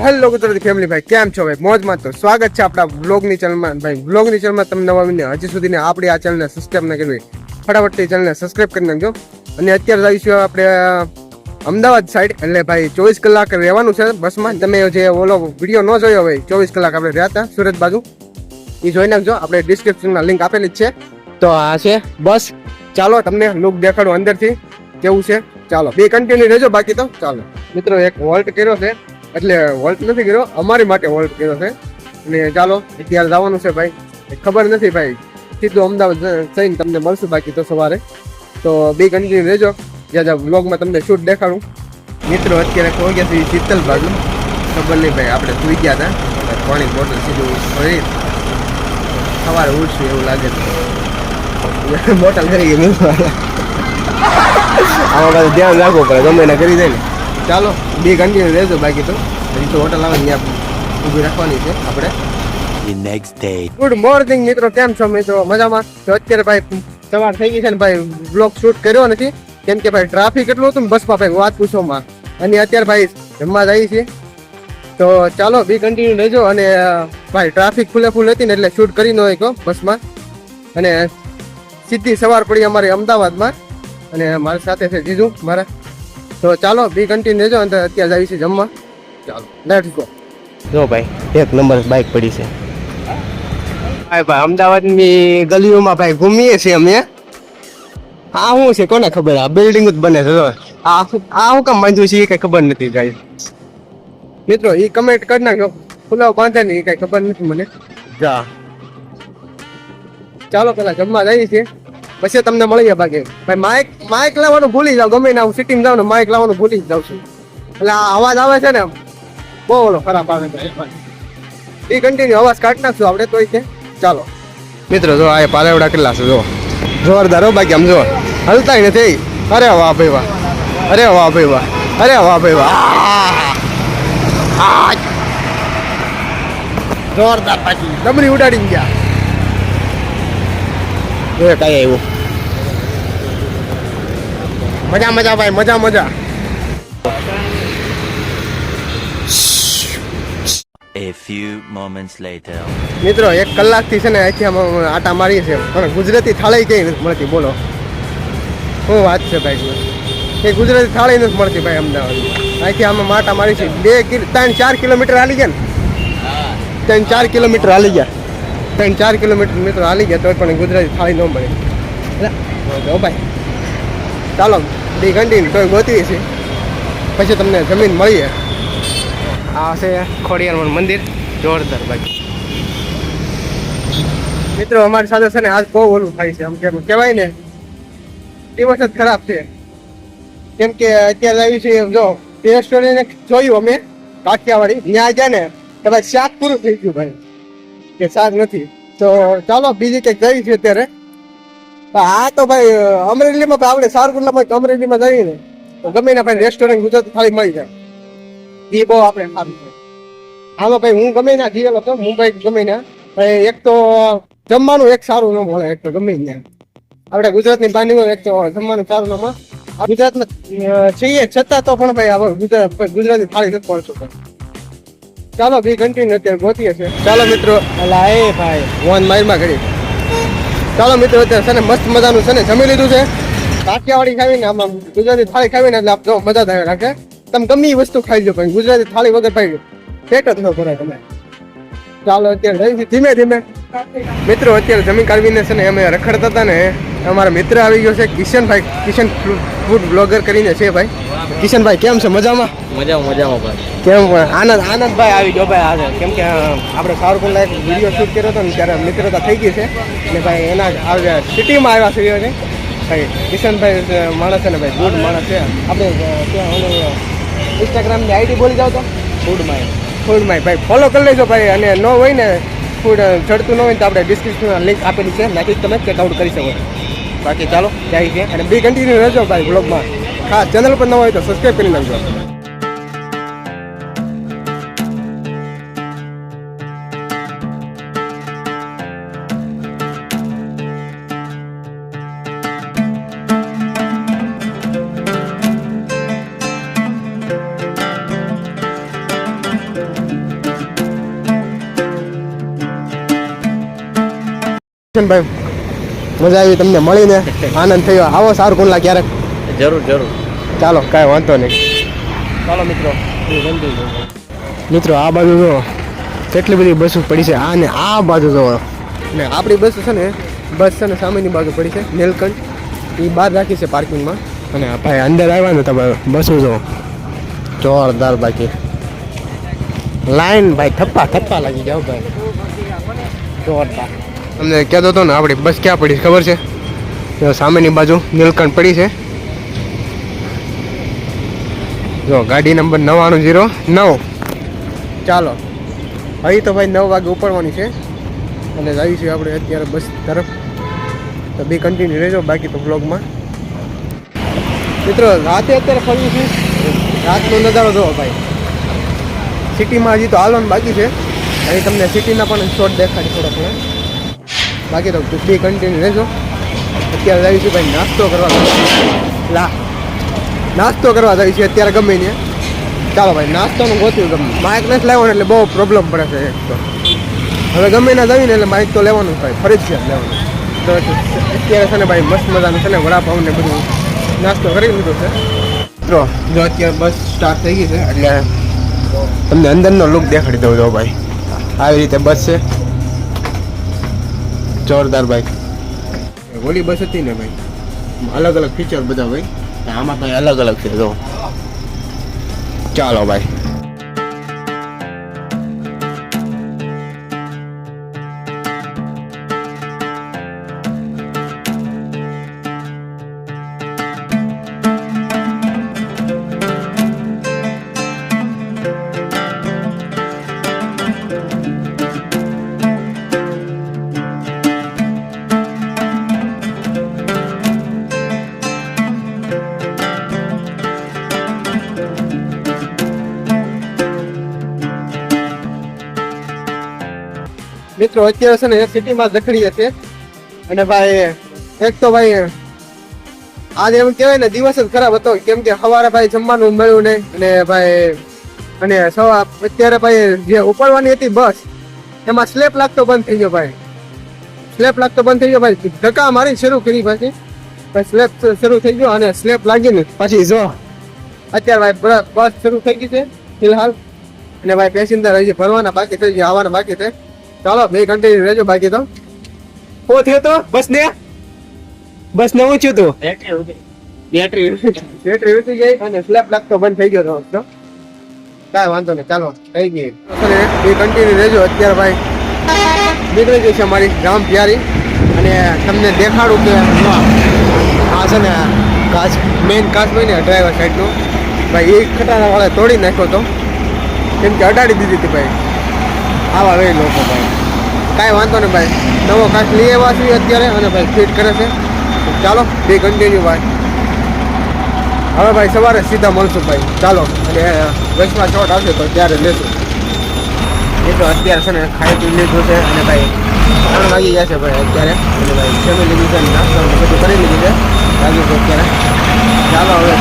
Hello Gujarati family ભાઈ, કેમ છો ભાઈ? મોજમાં તો સ્વાગત છે આપણા વ્લોગની ચેનલમાં. ભાઈ વ્લોગની ચેનલમાં તમને નવા વિને હજી સુધી આપણી આ ચેનલને સબસ્ક્રાઈબ ન કરવી, ફટાફટ ચેનલને સબસ્ક્રાઈબ કરી નાખજો. અને અત્યારે જઈશું આપણે અમદાવાદ સાઈડ, એટલે ભાઈ 24 કલાક રહેવાનું છે બસમાં. તમે જે ઓલો વિડીયો ન જોયો હોય 24 કલાક આપણે રહ્યા હતા સુરત બાજુ, એ જોઈ નાખજો. આપણે ડિસ્ક્રિપ્શનમાં લિંક આપેલી જ છે. તો આ છે બસ. ચાલો તમને લુક દેખાડું અંદરથી કેવું છે. ચાલો બે કન્ટિન્યુ રહેજો, બાકી તો ચાલો. મિત્રો એક વોલ્ટ કર્યો છે, એટલે વોલ્ટ નથી કર્યો, અમારી માટે વોલ્ટ કર્યો છે. અને ચાલો અત્યારે જવાનું છે ભાઈ. ખબર નથી ભાઈ, સીધું અમદાવાદ થઈને તમને મળશું, બાકી તો સવારે. તો બે કન્ટિન્યુ રહેજો, જ્યાં વ્લોગમાં તમને શૂટ દેખાડું. મિત્રો અત્યારે પહોંચ્યા છીએ શીતલ બાજુ. ખબર નહીં ભાઈ, આપણે સુઈ ગયા હતા, પાણી બોટલ સીધું ભરી સવારે ઉઠશું એવું લાગે છે. બોટલ કરી ગઈ આમાં પાછું ધ્યાન રાખવું પડે, ગમે એને કરી દે ને. ચાલો બે કન્ટિન્યુ રહેજો, બાકી તો હજી તો હોટલ આવે ત્યાં ઊભી રાખવાની છે આપણે. Next day. ગુડ મોર્નિંગ મિત્રો, કેમ છો મિત્રો? મજામાં? તો અત્યારે ભાઈ સવાર થઈ ગઈ છે ને ભાઈ, બ્લોગ શૂટ કર્યો નથી કેમ કે ભાઈ ટ્રાફિક એટલું હતું ને બસમાં ભાઈ વાત પૂછોમાં. અને અત્યારે ભાઈ જમવા જઈએ છીએ. તો ચાલો બી કન્ટિન્યુ રહેજો. અને ભાઈ ટ્રાફિક ફૂલ હતી ને એટલે શૂટ કરી ન હોય બસમાં. અને સીધી સવાર પડી અમારી અમદાવાદમાં. અને મારી સાથે છે જીજુ મારા. તો ચાલો બી કન્ટિન્યુ રહેજો. અને અત્યારે જઈએ છીએ જમવા. ચાલો લેટ્સ ગો. જો ભાઈ એક નંબર બાઇક પડી છે ભાઈ અમદાવાદની ગલીઓમાં ભાઈ ઘૂમીએ છીએ અમે. આ શું છે કોને ખબર? આ બિલ્ડિંગ જ બને છે. આ શું કામ બાંધ્યું છે એ કઈ ખબર નથી ગાય. મિત્રો એ કમેન્ટ કરી નાખજો, ફુલાવ બાંધે ને એ કઈ ખબર નથી મને. જા ચાલો પેલા જમવા જઈએ છીએ, પછી તમને મળીએ. બાકી ભાઈ માઇક લાવવાનું ભૂલી જાવ, ગમે ને હું સિટિંગ જાવ ને માઇક લાવવાનું ભૂલી જ જાઉં છું. એટલે આ અવાજ આવે છે ને બહુ ઓલો ખરાબ આવે છે. એ કન્ટિન્યુ અવાજ કાઢી નાખશું આપણે તોય છે. ચાલો મિત્રો જો આ પાલેવડા કેટલા છે, જો જોરદાર હો. બાકી આમ જો હલતા નથી. અરે વાહ ભાઈ વાહ, અરે વાહ ભાઈ વાહ, અરે વાહ ભાઈ વાહ, જોરદાર. પાછી ડબરી ઉડાડી ગયા. કઈ આવ્યું? મજા મજા ભાઈ, મજા મજા. A few moments later. મિત્રો 1 કલાકથી છે ને અહીંથી આટા મારીએ છીએ, પણ ગુજરાતી થાળી કઈ નથી મળતી. બોલો શું વાત છે ભાઈ, એ ગુજરાતી થાળી નથી મળતી ભાઈ અમદાવાદમાં. અહીંથી આમાં આટા મારી છે 3-4 કિલોમીટર હાલી ગયા ને, 3-4 કિલોમીટર હાલી ગયા, 3-4 કિલોમીટર મિત્રો હાલી ગયા તો પણ ગુજરાતી થાળી ન મળે. જો ભાઈ ચાલો બે કન્ટિન્યુ તો ગોતીએ છીએ, પછી તમને જમીન મળીએ. આ છે ખોડિયાર મંદિર, જોરદાર બાકી. મિત્રો અમારી સાથે છે ને આજ બહુ ઓલું થાય છે, આમ કેમ કહેવાય ને દિવસ જ ખરાબ છે. કેમ કે અત્યારે આવી છે જો રેસ્ટોરન્ટ જોયું અમે કાઠિયાવાડી, ત્યાં જાય ને કે ભાઈ શાક પૂરું થઈ ગયું ભાઈ, કે શાક નથી. તો ચાલો બીજી કંઈક જઈ છે અત્યારે. આ તો ભાઈ અમરેલીમાં આપણે સારકુંડલામાં અમરેલીમાં જઈએ ને તો ગમે ને ભાઈ રેસ્ટોરન્ટ ગુજરાતી થાળી મળી જાય. એ બહુ આપણે સારું છે. હાલો ભાઈ હું ગમે ના ગયેલો હતો મુંબઈ, ગમે ના ભાઈ એક તો જમવાનું એક સારું ન મળે, એક તો ગમે ત્યાં આપણે ગુજરાતની બાંધીઓ એક તો જમવાનું સારું ન મળે. ગુજરાતમાં છીએ છતાં તો પણ ભાઈ ગુજરાતી થાળી નથી પડતું. ચાલો બી કન્ટિન્યુ અત્યારે ગોતીએ છે. ચાલો મિત્રો અલા એ ભાઈ વન માઇલમાં કરી. ચાલો મિત્રો અત્યારે છે ને મસ્ત મજાનું છે ને જમી લીધું છે. કાઠિયાવાડી ખાવીને આમાં ગુજરાતી થાળી ખાવીને એટલે આપ મજા થાય રાખે. તમે ગમે એ વસ્તુ ખાઈ લો પણ ગુજરાતી થાળી વગર ભાઈ પેટ જ ન ભરાય તમે. ચાલો અત્યારે જઈ ધીમે ધીમે. મિત્રો અત્યારે જમી કાઢવીને છે ને અમે રખડતા હતા ને, અમારા મિત્ર આવી ગયો છે કિશનભાઈ, કિશન ફૂડ બ્લોગર કરીને છે ભાઈ. કિશનભાઈ કેમ છે? મજામાં? મજામાં ભાઈ. કેમ આનંદભાઈ આવી ગયો ભાઈ આજે, કેમ કે આપણે સારકુંડલા એક વિડીયો શૂટ કર્યો હતો ને ત્યારે મિત્રતા થઈ ગઈ છે ને ભાઈ. એના સિટીમાં આવ્યા છે ભાઈ. કિશનભાઈ માણસ છે ને ભાઈ, ગુડ માણસ છે. આપણે ત્યાં ઇન્સ્ટાગ્રામની આઈડી બોલી જાવ તો ફૂડમાય ભાઈ ફોલો કરી લેજો ભાઈ. અને ન હોય ને ફૂડ ચડતું ન હોય તો આપણે ડિસ્ક્રિપ્શનમાં લિંક આપેલી છે, નાખી તમે ચેકઆઉટ કરી શકો. બાકી ચાલો જાય છે અને બી કન્ટિન્યુ રહેજો ભાઈ બ્લોગમાં. ખાસ ચેનલ પર ન હોય તો સબસ્ક્રાઈબ કરી નાખજો. ભાઈ મજા આવી તમને મળીને આનંદ થયો. આવો સાવરકુંડલા ક્યારેક. જરૂર જરૂર. ચાલો કાંઈ વાંધો નહીં. ચાલો મિત્રો આ બાજુ જો કેટલી બધી બસો પડી છે. આ ને આ બાજુ જો ને આપણી બસ છે ને બસ છે ને સામેની બાજુ પડી છે નીલકંઠ. એ બહાર રાખી છે પાર્કિંગમાં. અને ભાઈ અંદર આવ્યા ને તમે બસો જો જોરદાર. બાકી લાઈન ભાઈ થપ્પા લાગી જાવ ભાઈ જોરદાર. તમને કહેતો હતો ને આપણી બસ ક્યાં પડી ખબર છે? જો સામેની બાજુ નીલકંઠ પડી છે. જો ગાડી નંબર 9909. ચાલો હવે તો ભાઈ 9 વાગે ઉપડવાની છે અને જઈશું આપણે અત્યારે બસ તરફ. તો બી કન્ટિન્યુ રહેજો બાકી તો બ્લોગમાં. મિત્રો રાતે અત્યારે ફરવું છે. રાતનો નજારો જોવો ભાઈ. સિટીમાં હજી તો હાલવાનું બાકી છે. અહીં તમને સિટીના પણ શોટ દેખાડી થોડો ઘણો. બાકી તો બી કન્ટિન્યુ રહેજો. અત્યારે જઈશું ભાઈ નાસ્તો કરવા જઈશું અત્યારે ગમે ને. ચાલો ભાઈ નાસ્તાનું ગોત્યું ગમે. માઇક નથી લેવાનું એટલે બહુ પ્રોબ્લેમ પડે છે એક તો. હવે ગમે ના જવીને એટલે માઇક તો લેવાનું ભાઈ ફરજિયાત લેવાનું. તો અત્યારે છે ને ભાઈ મસ્ત મજાનું છે ને વડાપાઉં ને બધું નાસ્તો કરી લીધો છે. મિત્રો જો અત્યારે બસ સ્ટાર્ટ થઈ ગઈ છે એટલે તમને અંદરનો લુક દેખાડી દઉં જો ભાઈ. આવી રીતે બસ છે જોરદાર ભાઈ. ઓલી બસ હતી ને ભાઈ અલગ અલગ ફીચર બધા ભાઈ. આમાં કઈ અલગ અલગ છે જો. ચાલો ભાઈ. મિત્રો અત્યારે છે ને સિટીમાં જખડીએ છીએ અને ભાઈ એક તો ભાઈ આજે એમ કહેવાય ને દિવસ જ ખરાબ હતો. કેમ કે સવારે ભાઈ જમવાનું મળ્યું નહીં અને ભાઈ અને અત્યારે ભાઈ જે ઉપડવાની હતી બસ એમાં સ્લેપ લાગતો બંધ થઈ ગયો ભાઈ. સ્લેપ લાગતો બંધ થઈ ગયો ભાઈ. ધક્કા મારી શરૂ કરી પછી સ્લેપ શરૂ થઈ ગયો અને સ્લેપ લાગીને પછી જો અત્યારે ભાઈ બસ શરૂ થઈ ગઈ છે ફિલહાલ. અને ભાઈ પેસેન્જર હજી ભરવાના બાકી થઈ ગયા, આવવાના બાકી છે. ચાલો બે કન્ટિન્યુ રહેજો બાકી તો. શું થયું તો બસ ને ઊંચ્યું હતું. બેટરી ઉતરી ગઈ અને સ્લેપ લાગતો બંધ થઈ ગયો હતો. કાંઈ વાંધો નહીં ચાલો થઈ ગઈ. બે કન્ટિન્યુ રહેજો. અત્યારે ભાઈ નીકળી ગઈ છે અમારી ગામ પ્યારી અને તમને દેખાડું કે આ છે ને કાચ મેઇન કાચ હોય ને ડ્રાઈવર સાઈડનો ભાઈ એ ખટારા વાળા તોડી નાખ્યો હતો. કેમ કે અડાડી દીધી હતી ભાઈ. આવા વે લોકો ભાઈ. કાંઈ વાંધો નહીં ભાઈ. નવો કાચ લઈ આવ્યા છીએ અત્યારે અને ભાઈ ફિટ કરે છે. ચાલો બે કન્ટિન્યુ ભાઈ. હવે ભાઈ સવારે સીધા મળશું ભાઈ. ચાલો અને બસમાં ચોટ આવશે તો ત્યારે લેશું. એ તો અત્યારે છે ને ખાઈ પી લીધું છે અને ભાઈ 3 વાગી ગયા છે ભાઈ અત્યારે. અને ભાઈ જમી લીધું છે નાસ્તો બધું કરી લીધું છે લાગ્યું છે અત્યારે. ચાલો હવે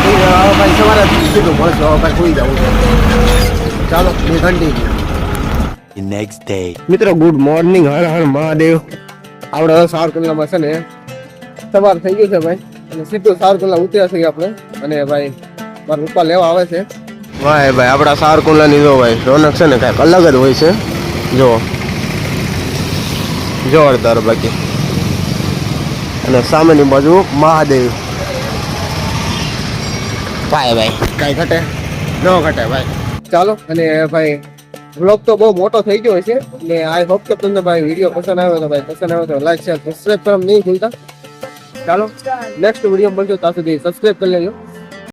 ભાઈ સવારે સીધું મળશું. હવે ભાઈ સુઈ જવું છે. ચાલો બે કન્ટિન્યુ. The next day. મિત્રો ગુડ મોર્નિંગ. હર હર મહાદેવ. આપણે સાવરકુંડલામાં છે ને સવાર થઈ ગયું છે ભાઈ અને સીધું સાવરકુંડલા ઉતર્યા છીએ આપણે. અને ભાઈ મારા પપ્પા લેવા આવે છે. ભાઈ આપણા સાવરકુંડલાની જો ભાઈ રોનક છે ને કાંઈક અલગ જ હોય છે. જો જોરદાર બાકી. અને સામેની બાજુ મહાદેવ. ભાઈ કાંઈ ઘટે ન ઘટે ભાઈ. ચાલો અને ભાઈ વ્લોગ તો બહુ મોટો થઈ ગયો છે એટલે આઈ હોપ કે તમને ભાઈ વિડીયો પસંદ આવ્યો તો લાઈક શેર સબસ્ક્રાઇબ કરવાનું નહીં ભૂલતા. ચાલો નેક્સ્ટ વિડીયો મળજો ત્યાં સુધી સબસ્ક્રાઇબ કરી લેજો.